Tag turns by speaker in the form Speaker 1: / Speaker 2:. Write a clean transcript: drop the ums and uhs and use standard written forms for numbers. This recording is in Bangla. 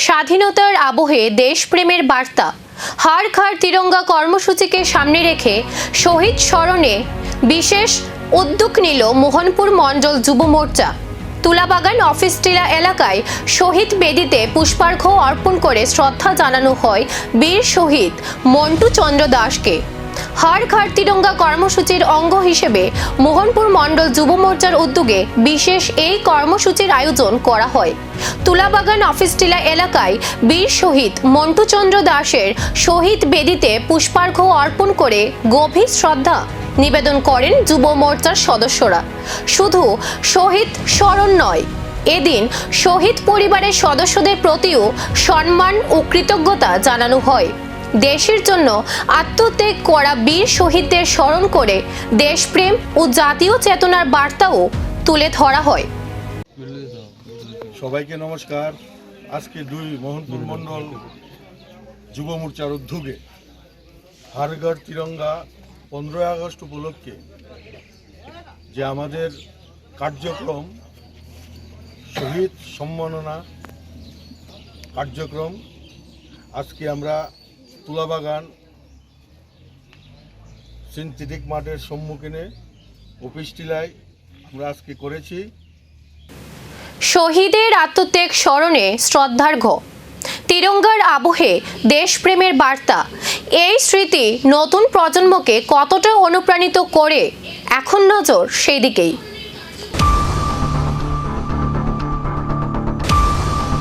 Speaker 1: স্বাধীনতার আবহে দেশপ্রেমের বার্তা। হর ঘর তিরঙ্গা কর্মসূচিকে সামনে রেখে শহীদ স্মরণে বিশেষ উদ্যোগ নিল মোহনপুর মণ্ডল যুব মোর্চা। তুলাবাগান অফিস টিলা এলাকায় শহীদ বেদিতে পুষ্পার্ঘ্য অর্পণ করে শ্রদ্ধা জানানো হয় বীর শহীদ মন্টু চন্দ্র দাসকে। হর ঘর তিরঙ্গা কর্মসূচির অঙ্গ হিসেবে মোহনপুর মণ্ডল যুব মোর্চার উদ্যোগে বিশেষ এই কর্মসূচির আয়োজন করা হয়। তুলাবাগান অফিস টিলা এলাকায় বীর শহীদ মন্টু চন্দ্র দাসের শহীদ বেদিতে পুষ্পার্ঘ্য অর্পণ করে গভীর শ্রদ্ধা নিবেদন করেন যুব মোর্চার সদস্যরা। শুধু শহীদ স্মরণ নয়, এদিন শহীদ পরিবারের সদস্যদের প্রতিও সম্মান ও কৃতজ্ঞতা জানানো হয়। দেশের জন্য আত্মত্যাগ করা বীর শহীদদের স্মরণ করে দেশপ্রেম ও জাতীয় চেতনার বার্তাও তুলে ধরা হয়।
Speaker 2: সবাইকে নমস্কার। আজকে মোহনপুর মণ্ডল যুব মোর্চার উদ্যোগে হর ঘর তিরঙ্গা 15 আগস্ট উপলক্ষে যে আমাদের কার্যক্রম, শহীদ সম্মাননা কার্যক্রম, আজকে আমরা তুলাবাগান সিনথেটিক মাঠের সম্মুখীনে অফিস টিলায় আমরা আজকে করেছি।
Speaker 1: শহীদের আত্মত্যাগ স্মরণে শ্রদ্ধার্ঘ্য, তিরঙ্গার আবহে দেশপ্রেমের বার্তা। এই স্মৃতি নতুন প্রজন্মকে কতটা অনুপ্রাণিত করে, এখন নজর সেই দিকেই।